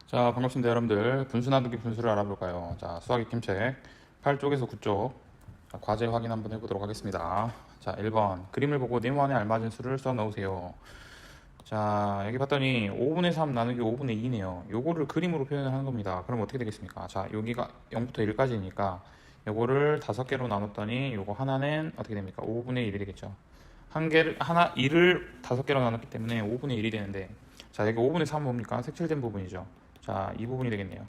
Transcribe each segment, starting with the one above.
자, 반갑습니다, 여러분들. 분수 나누기 분수를 알아볼까요? 자, 수학 익힘책 8쪽에서 9쪽 과제 확인 한번 해보도록 하겠습니다. 자, 1번 그림을 보고 네모안에 알맞은 수를 써 넣으세요. 자, 여기 봤더니 5분의 3 나누기 5분의 2네요. 요거를 그림으로 표현을 하는 겁니다. 그럼 어떻게 되겠습니까? 자, 여기가 0부터 1까지니까 요거를 5개로 나눴더니 요거 하나는 어떻게 됩니까? 5분의 1이 되겠죠. 한 개를 하나 1을 5개로 나눴기 때문에 5분의 1이 되는데, 자, 여기 5분의 3은 뭡니까? 색칠된 부분이죠. 자, 이 부분이 되겠네요.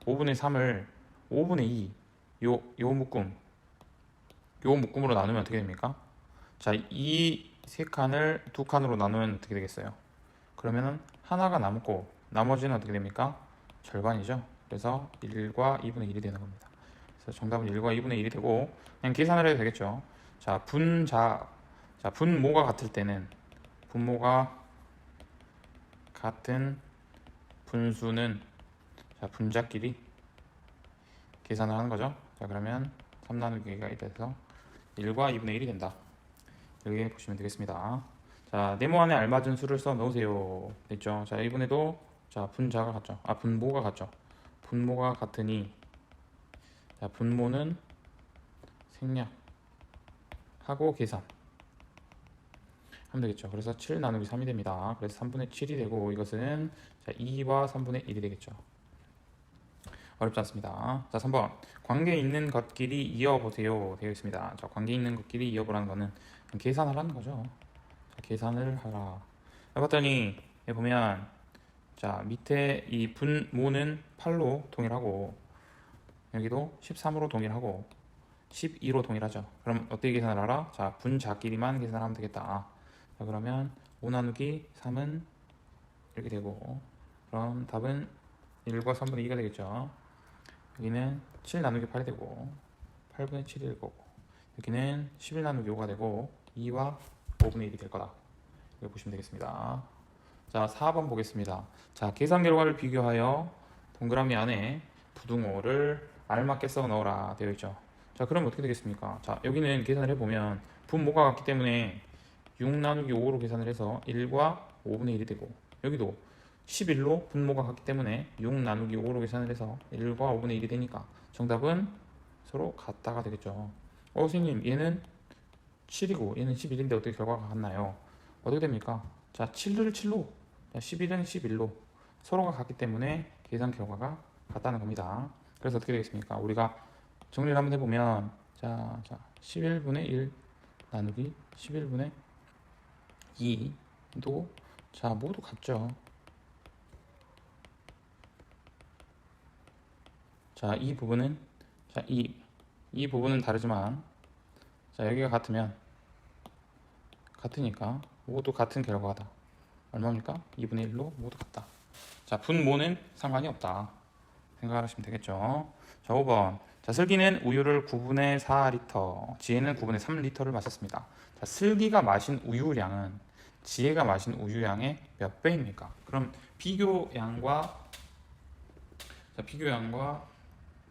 5분의 3을 5분의 2, 요 묶음으로 나누면 어떻게 됩니까? 자, 이 세 칸을 두 칸으로 나누면 어떻게 되겠어요? 그러면은 하나가 남고 나머지는 어떻게 됩니까? 절반이죠. 그래서 1과 2분의 1이 되는 겁니다. 그래서 정답은 1과 2분의 1이 되고, 그냥 계산을 해도 되겠죠. 자, 분모가 같을 때는, 분모가 같은 분수는, 자, 분자끼리 계산을 하는 거죠. 자, 그러면 3 나누기가 돼서 1과 2분의 1이 된다. 이렇게 보시면 되겠습니다. 자, 네모안에 알맞은 수를 써 넣으세요. 됐죠? 자, 이번에도 자, 분자가 같죠. 분모가 같죠. 분모가 같으니, 자, 분모는 생략하고 계산 하면 되겠죠. 그래서 7 나누기 3이 됩니다. 그래서 3분의 7이 되고, 이것은 자, 2와 3분의 1이 되겠죠. 어렵지 않습니다. 자, 3번 관계 있는 것끼리 이어보세요 되어 있습니다. 자, 관계 있는 것끼리 이어보라는 거는 계산을 하는 거죠. 자, 계산을 하라. 해봤더니 여기 보면, 자, 밑에 이 분모는 8로 동일하고, 여기도 13으로 동일하고 12로 동일하죠. 그럼 어떻게 계산을 하라? 자, 분자끼리만 계산하면 되겠다. 자, 그러면 5 나누기 3은 이렇게 되고, 그럼 답은 1과 3분의 2가 되겠죠. 여기는 7 나누기 8이 되고 8분의 7이 될 거고, 여기는 11 나누기 5가 되고 2와 5분의 1이 될 거다. 이렇게 보시면 되겠습니다. 자, 4번 보겠습니다. 자, 계산 결과를 비교하여 동그라미 안에 부등호를 알맞게 써 넣어라 되어 있죠. 자, 그럼 어떻게 되겠습니까? 자, 여기는 계산을 해보면 분모가 같기 때문에 6 나누기 5로 계산을 해서 1과 5분의 1이 되고, 여기도 11로 분모가 같기 때문에 6 나누기 5로 계산을 해서 1과 5분의 1이 되니까 정답은 서로 같다가 되겠죠. 선생님, 얘는 7이고 얘는 11인데 어떻게 결과가 같나요? 어떻게 됩니까? 자, 7을 7로, 11은 11로 서로가 같기 때문에 계산 결과가 같다는 겁니다. 그래서 어떻게 되겠습니까? 우리가 정리를 한번 해보면, 자 11분의 1 나누기 11분의 2도 자, 모두 같죠. 자, 이 부분은, 자, 이 부분은 다르지만, 자, 여기가 같으니까 모두 같은 결과다. 얼마입니까? 2분의 1로 모두 같다. 자, 분모는 상관이 없다 생각하시면 되겠죠. 자, 5번. 자, 슬기는 우유를 9분의 4리터, 지혜는 9분의 3리터를 마셨습니다. 자, 슬기가 마신 우유량은 지혜가 마신 우유량의 몇 배입니까? 그럼 비교양과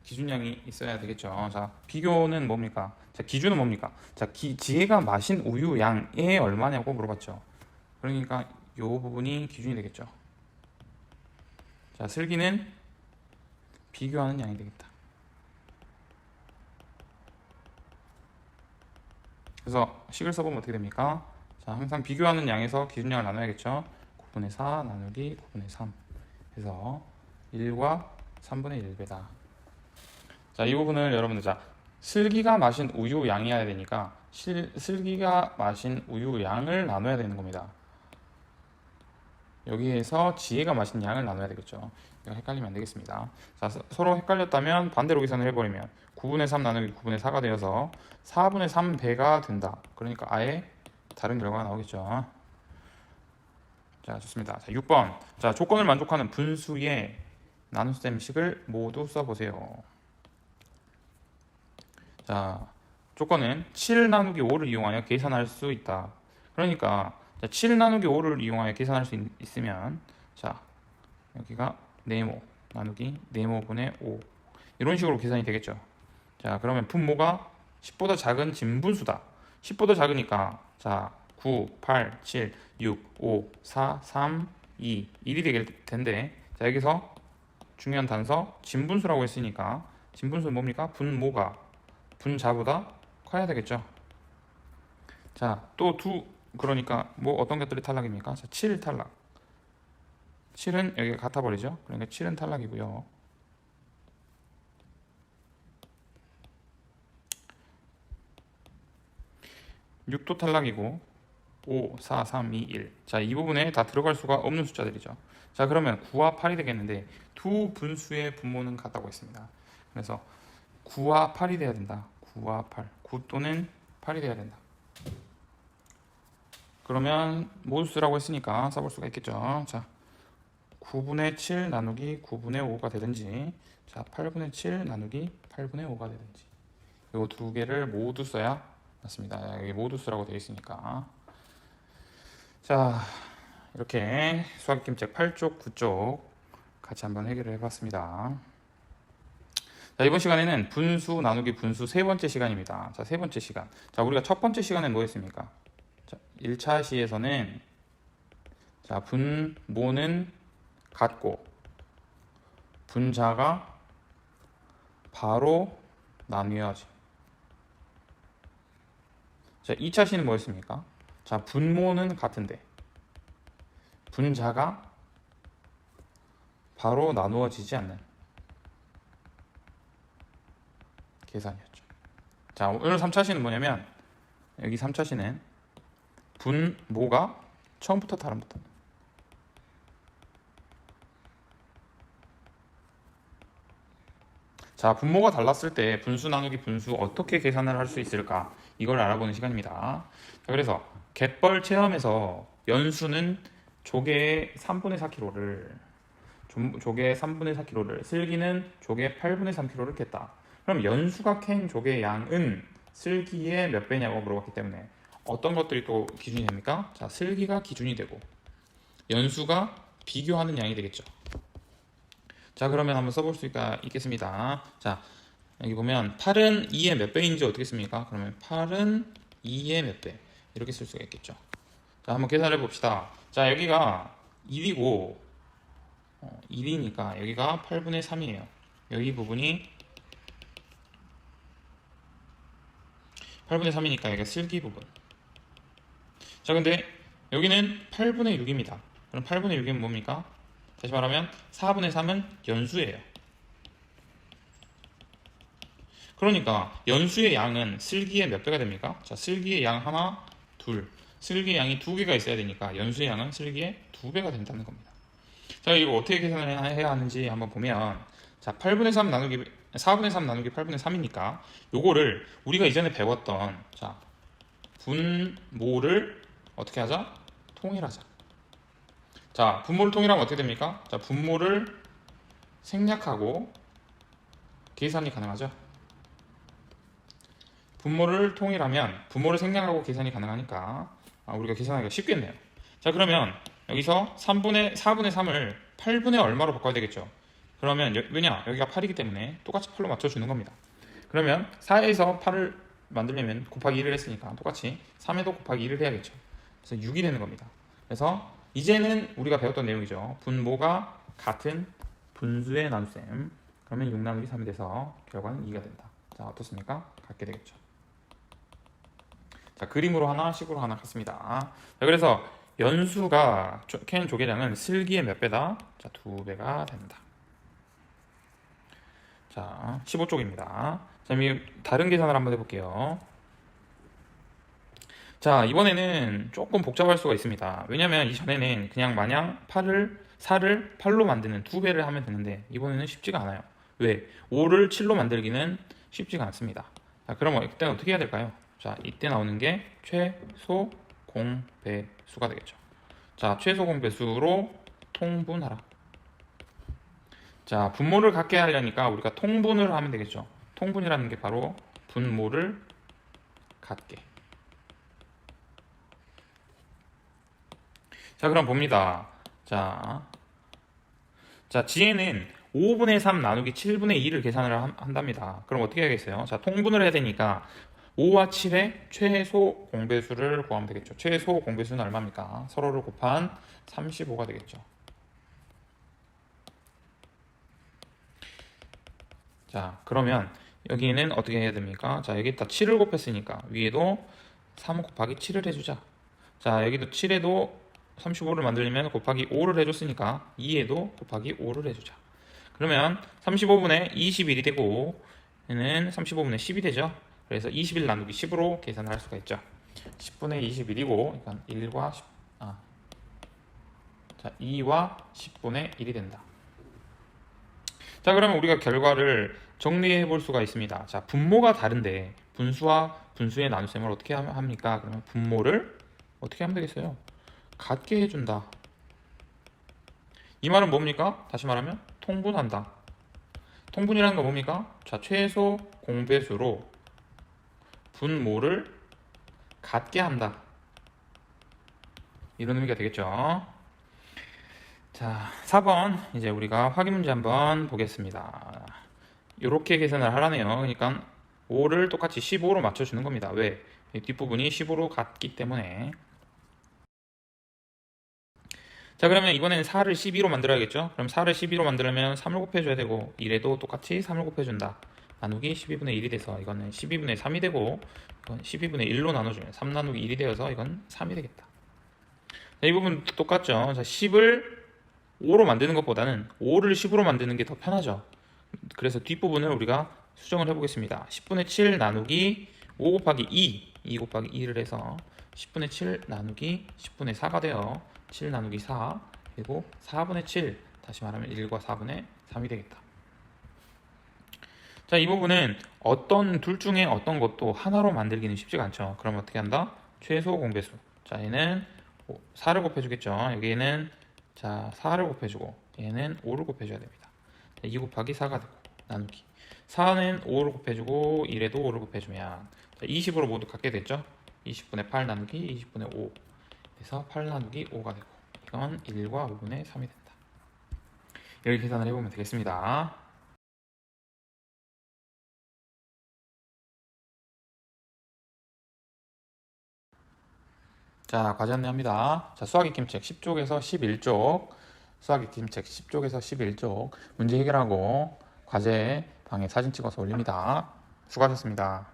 기준량이 있어야 되겠죠. 자, 비교는 뭡니까? 자, 기준은 뭡니까? 자, 지혜가 마신 우유양에 얼마냐고 물어봤죠. 그러니까 이 부분이 기준이 되겠죠. 자, 슬기는 비교하는 양이 되겠다. 그래서 식을 써보면 어떻게 됩니까? 자, 항상 비교하는 양에서 기준량을 나눠야겠죠. 9분의 4 나누기 9분의 3 해서 1과 3분의 1배다. 자, 이 부분을 여러분들, 자, 슬기가 마신 우유 양이어야 되니까 슬기가 마신 우유 양을 나눠야 되는 겁니다. 여기에서 지혜가 마신 양을 나눠야 되겠죠. 이거 헷갈리면 안 되겠습니다. 자, 서로 헷갈렸다면 반대로 계산을 해버리면 9분의 3 나누기 9분의 4가 되어서 4분의 3배가 된다. 그러니까 아예 다른 결과가 나오겠죠. 자, 좋습니다. 자, 6번. 자, 조건을 만족하는 분수의 나눗셈식을 모두 써보세요. 자, 조건은 7 나누기 5를 이용하여 계산할 수 있다. 그러니까 자, 7 나누기 5를 이용하여 계산할 수 있으면 자 여기가 네모 나누기 네모분의 5 이런 식으로 계산이 되겠죠. 자 그러면 분모가 10보다 작은 진분수다. 10보다 작으니까 자 9, 8, 7, 6, 5, 4, 3, 2, 1이 되게 텐데 자 여기서 중요한 단서 진분수라고 했으니까 진분수는 뭡니까? 분모가 분자보다 커야 되겠죠. 자 또 그러니까 뭐 어떤 것들이 탈락입니까? 자, 7 탈락. 7은 여기가 같아 버리죠. 그러니까 7은 탈락이고요. 6도 탈락이고 5, 4, 3, 2, 1. 자, 이 부분에 다 들어갈 수가 없는 숫자들이죠. 자, 그러면 9와 8이 되겠는데 두 분수의 분모는 같다고 했습니다. 그래서 9와 8이 돼야 된다. 9와 8. 9 또는 8이 돼야 된다. 그러면 모두수라고 했으니까 써볼 수가 있겠죠. 자, 9분의 7 나누기 9분의 5가 되든지 자, 8분의 7 나누기 8분의 5가 되든지 이 두 개를 모두 써야 맞습니다. 여기 모두수라고 되어 있으니까 자 이렇게 수학기임책 8쪽 9쪽 같이 한번 해결을 해봤습니다. 자 이번 시간에는 분수 나누기 분수 세 번째 시간입니다. 자 세 번째 시간 자 우리가 첫 번째 시간에 뭐 했습니까? 자 1차 시에서는 자 분모는 같고 분자가 바로 나뉘어지. 자 2차 시는 뭐였습니까? 자 분모는 같은데 분자가 바로 나누어지지 않는 계산이었죠. 자 오늘 3차 시는 뭐냐면 여기 3차 시는 분모가 처음부터 다름부터 자 분모가 달랐을 때 분수 나누기 분수 어떻게 계산을 할 수 있을까 이걸 알아보는 시간입니다. 자, 그래서 갯벌 체험에서 연수는 조개의 3분의 4kg를 조개의 3분의 4kg를 슬기는 조개의 8분의 3kg를 캤다. 그럼 연수가 캔 조개의 양은 슬기의 몇 배냐고 물어봤기 때문에 어떤 것들이 또 기준이 됩니까? 자 슬기가 기준이 되고 연수가 비교하는 양이 되겠죠. 자 그러면 한번 써볼 수 있겠습니다. 자 여기 보면 8은 2의 몇 배인지 어떻게 씁니까? 그러면 8은 2의 몇 배 이렇게 쓸 수가 있겠죠. 자 한번 계산해 봅시다. 자 여기가 1이고 1이니까 여기가 8분의 3이에요. 여기 부분이 8분의 3이니까 여기가 슬기 부분. 자 근데 여기는 8분의 6입니다. 그럼 8분의 6이면 뭡니까? 다시 말하면 4분의 3은 연수예요. 그러니까 연수의 양은 슬기의 몇 배가 됩니까? 자, 슬기의 양 하나, 둘. 슬기의 양이 두 개가 있어야 되니까 연수의 양은 슬기의 두 배가 된다는 겁니다. 자, 이거 어떻게 계산을 해야 하는지 한번 보면 자, 8분의 3 나누기 4분의 3 나누기 8분의 3이니까 요거를 우리가 이전에 배웠던 자, 분모를 어떻게 하자? 통일하자. 자, 분모를 통일하면 어떻게 됩니까? 자, 분모를 생략하고 계산이 가능하죠. 분모를 통일하면 분모를 생략하고 계산이 가능하니까 우리가 계산하기가 쉽겠네요. 자, 그러면 여기서 4분의 3을 8분의 얼마로 바꿔야 되겠죠. 그러면 왜냐? 여기가 8이기 때문에 똑같이 8로 맞춰주는 겁니다. 그러면 4에서 8을 만들려면 곱하기 1을 했으니까 똑같이 3에도 곱하기 1을 해야겠죠. 그래서 6이 되는 겁니다. 그래서 이제는 우리가 배웠던 내용이죠. 분모가 같은 분수의 나눗셈. 그러면 6 나누기 3이 돼서 결과는 2가 된다. 자, 어떻습니까? 같게 되겠죠. 자, 그림으로 하나, 식으로 하나 같습니다. 자, 그래서 연수가 캔 조개량은 슬기의 몇 배다? 자, 2배가 된다. 자, 15쪽입니다. 자, 다른 계산을 한번 해볼게요. 자 이번에는 조금 복잡할 수가 있습니다. 왜냐면 이전에는 그냥 마냥 4를 8로 만드는 2배를 하면 되는데 이번에는 쉽지가 않아요. 왜? 5를 7로 만들기는 쉽지가 않습니다. 자 그럼 이때 어떻게 해야 될까요? 자 이때 나오는 게 최소 공배수가 되겠죠. 자 최소 공배수로 통분하라. 자 분모를 갖게 하려니까 우리가 통분을 하면 되겠죠. 통분이라는 게 바로 분모를 갖게. 자, 그럼 봅니다. 자, 지혜는 5분의 3 나누기 7분의 2를 계산을 한답니다. 그럼 어떻게 하겠어요? 자, 통분을 해야 되니까 5와 7의 최소 공배수를 구하면 되겠죠. 최소 공배수는 얼마입니까? 서로를 곱한 35가 되겠죠. 자, 그러면 여기는 어떻게 해야 됩니까? 자, 여기다 7을 곱했으니까 위에도 3 곱하기 7을 해주자. 자, 여기도 7에도 35를 만들려면 곱하기 5를 해줬으니까 2에도 곱하기 5를 해주자. 그러면 35분의 21이 되고 얘는 35분의 10이 되죠. 그래서 21 나누기 10으로 계산을 할 수가 있죠. 10분의 21이고 그러니까 1과 10, 자, 2와 10분의 1이 된다. 자, 그러면 우리가 결과를 정리해 볼 수가 있습니다. 자, 분모가 다른데 분수와 분수의 나눗셈을 어떻게 합니까? 그러면 분모를 어떻게 하면 되겠어요? 같게 해준다. 이 말은 뭡니까? 다시 말하면 통분한다. 통분이라는 건 뭡니까? 자, 최소 공배수로 분모를 같게 한다. 이런 의미가 되겠죠. 자, 4번 이제 우리가 확인 문제 한번 보겠습니다. 이렇게 계산을 하라네요. 그러니까 5를 똑같이 15로 맞춰주는 겁니다. 왜? 뒷부분이 15로 같기 때문에. 자, 그러면 이번에는 4를 12로 만들어야겠죠. 그럼 4를 12로 만들려면 3을 곱해줘야 되고 1에도 똑같이 3을 곱해준다. 나누기 12분의 1이 돼서 이거는 12분의 3이 되고 이건 12분의 1로 나눠주면 3 나누기 1이 되어서 이건 3이 되겠다. 자, 이 부분 똑같죠. 자, 10을 5로 만드는 것보다는 5를 10으로 만드는 게 더 편하죠. 그래서 뒷부분을 우리가 수정을 해보겠습니다. 10분의 7 나누기 5 곱하기 2 곱하기 2를 해서 10분의 7 나누기 10분의 4가 되어 7 나누기 4 그리고 4분의 7 다시 말하면 1과 4분의 3이 되겠다. 자, 이 부분은 어떤 둘 중에 어떤 것도 하나로 만들기는 쉽지가 않죠. 그럼 어떻게 한다? 최소 공배수. 자, 얘는 4를 곱해주겠죠. 여기에는 자, 4를 곱해주고 얘는 5를 곱해줘야 됩니다. 2 곱하기 4가 되고 나누기 4는 5를 곱해주고 1에도 5를 곱해주면 20으로 모두 같게 됐죠. 20분의 8 나누기 20분의 5 그래서 8 나누기 5가 되고 이건 1과 5분의 3이 된다. 이렇게 계산을 해보면 되겠습니다. 자, 과제 안내합니다. 자, 수학익힘책 10쪽에서 11쪽 수학익힘책 10쪽에서 11쪽 문제 해결하고 과제 방에 사진 찍어서 올립니다. 수고하셨습니다.